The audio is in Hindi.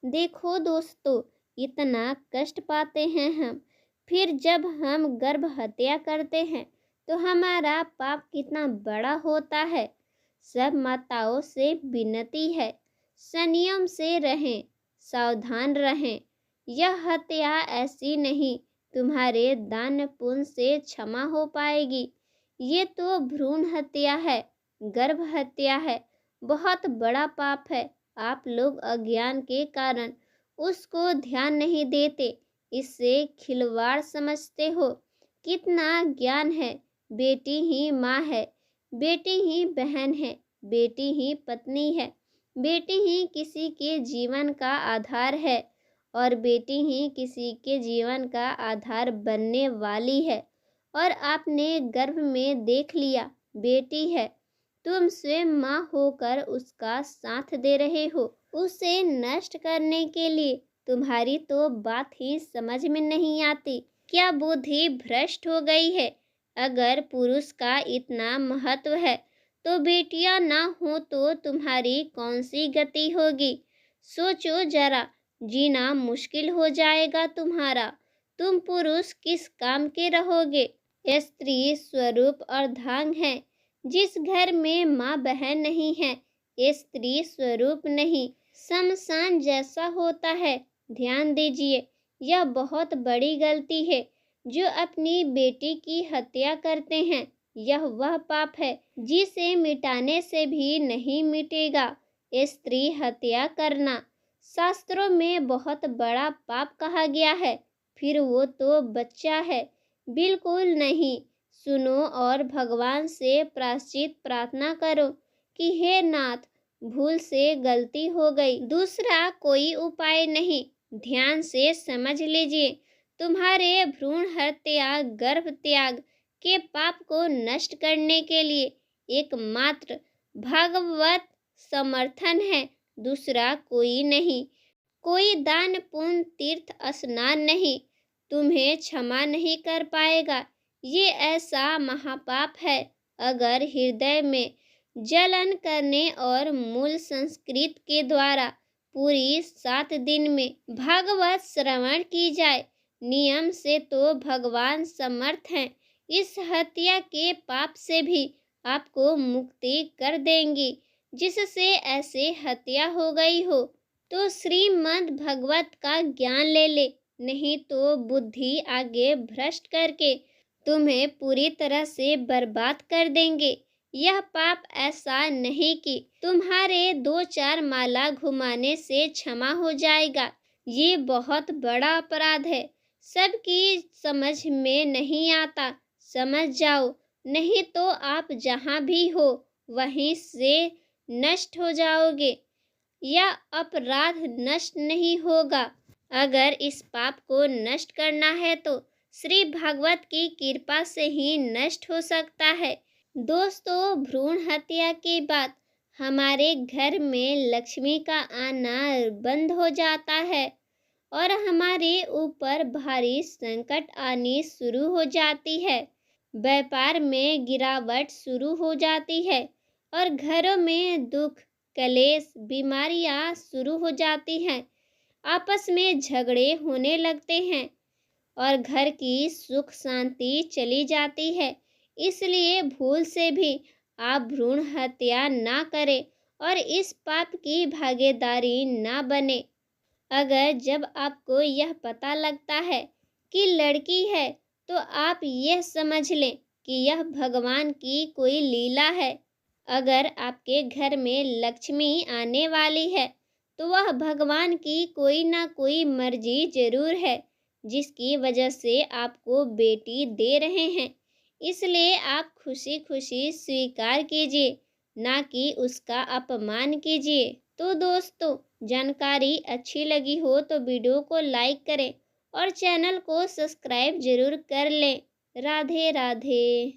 देखो दोस्तों, इतना कष्ट पाते हैं हम, फिर जब हम गर्भ हत्या करते हैं तो हमारा पाप कितना बड़ा होता है। सब माताओं से विनती है, संयम से रहें, सावधान रहें। यह हत्या ऐसी नहीं तुम्हारे दान पुण्य से क्षमा हो पाएगी। ये तो भ्रूण हत्या है, गर्भ हत्या है, बहुत बड़ा पाप है। आप लोग अज्ञान के कारण उसको ध्यान नहीं देते, इससे खिलवाड़ समझते हो। कितना ज्ञान है, बेटी ही माँ है, बेटी ही बहन है, बेटी ही पत्नी है, बेटी ही किसी के जीवन का आधार है और बेटी ही किसी के जीवन का आधार बनने वाली है। और आपने गर्भ में देख लिया बेटी है, तुम स्वयं माँ होकर उसका साथ दे रहे हो उसे नष्ट करने के लिए। तुम्हारी तो बात ही समझ में नहीं आती, क्या बुद्धि भ्रष्ट हो गई है। अगर पुरुष का इतना महत्व है तो बेटियां ना हो तो तुम्हारी कौन सी गति होगी। सोचो जरा, जीना मुश्किल हो जाएगा तुम्हारा। तुम पुरुष किस काम के रहोगे। स्त्री स्वरूप अर्धांग है। जिस घर में माँ बहन नहीं है, ये स्त्री स्वरूप नहीं, शमशान जैसा होता है। ध्यान दीजिए, यह बहुत बड़ी गलती है। जो अपनी बेटी की हत्या करते हैं, यह वह पाप है जिसे मिटाने से भी नहीं मिटेगा। स्त्री हत्या करना शास्त्रों में बहुत बड़ा पाप कहा गया है। फिर वो तो बच्चा है, बिल्कुल नहीं। सुनो और भगवान से प्रायश्चित प्रार्थना करो कि हे नाथ, भूल से गलती हो गई, दूसरा कोई उपाय नहीं। ध्यान से समझ लीजिए, तुम्हारे भ्रूण हत्या गर्भ त्याग के पाप को नष्ट करने के लिए एकमात्र भागवत समर्थन है, दूसरा कोई नहीं। कोई दान पुण्य तीर्थ स्नान नहीं तुम्हें क्षमा नहीं कर पाएगा। ये ऐसा महापाप है। अगर हृदय में जलन करने और मूल संस्कृत के द्वारा पूरी 7 दिन में भागवत श्रवण की जाए नियम से, तो भगवान समर्थ हैं इस हत्या के पाप से भी आपको मुक्ति कर देंगी। जिससे ऐसे हत्या हो गई हो तो श्रीमद् भगवत का ज्ञान ले ले, नहीं तो बुद्धि आगे भ्रष्ट करके तुम्हें पूरी तरह से बर्बाद कर देंगे। यह पाप ऐसा नहीं कि तुम्हारे 2-4 माला घुमाने से क्षमा हो जाएगा। ये बहुत बड़ा अपराध है, सबकी समझ में नहीं आता। समझ जाओ, नहीं तो आप जहाँ भी हो वहीं से नष्ट हो जाओगे। यह अपराध नष्ट नहीं होगा। अगर इस पाप को नष्ट करना है तो श्री भागवत की कृपा से ही नष्ट हो सकता है। दोस्तों, भ्रूण हत्या के बाद हमारे घर में लक्ष्मी का आना बंद हो जाता है और हमारे ऊपर भारी संकट आनी शुरू हो जाती है। व्यापार में गिरावट शुरू हो जाती है और घरों में दुख, कलेश, बीमारियां शुरू हो जाती हैं। आपस में झगड़े होने लगते हैं और घर की सुख शांति चली जाती है। इसलिए भूल से भी आप भ्रूण हत्या ना करें और इस पाप की भागीदारी ना बने। अगर जब आपको यह पता लगता है कि लड़की है तो आप यह समझ लें कि यह भगवान की कोई लीला है। अगर आपके घर में लक्ष्मी आने वाली है तो वह भगवान की कोई ना कोई मर्जी जरूर है, जिसकी वजह से आपको बेटी दे रहे हैं। इसलिए आप खुशी खुशी स्वीकार कीजिए, ना कि उसका अपमान कीजिए। तो दोस्तों, जानकारी अच्छी लगी हो तो वीडियो को लाइक करें और चैनल को सब्सक्राइब जरूर कर लें। राधे राधे।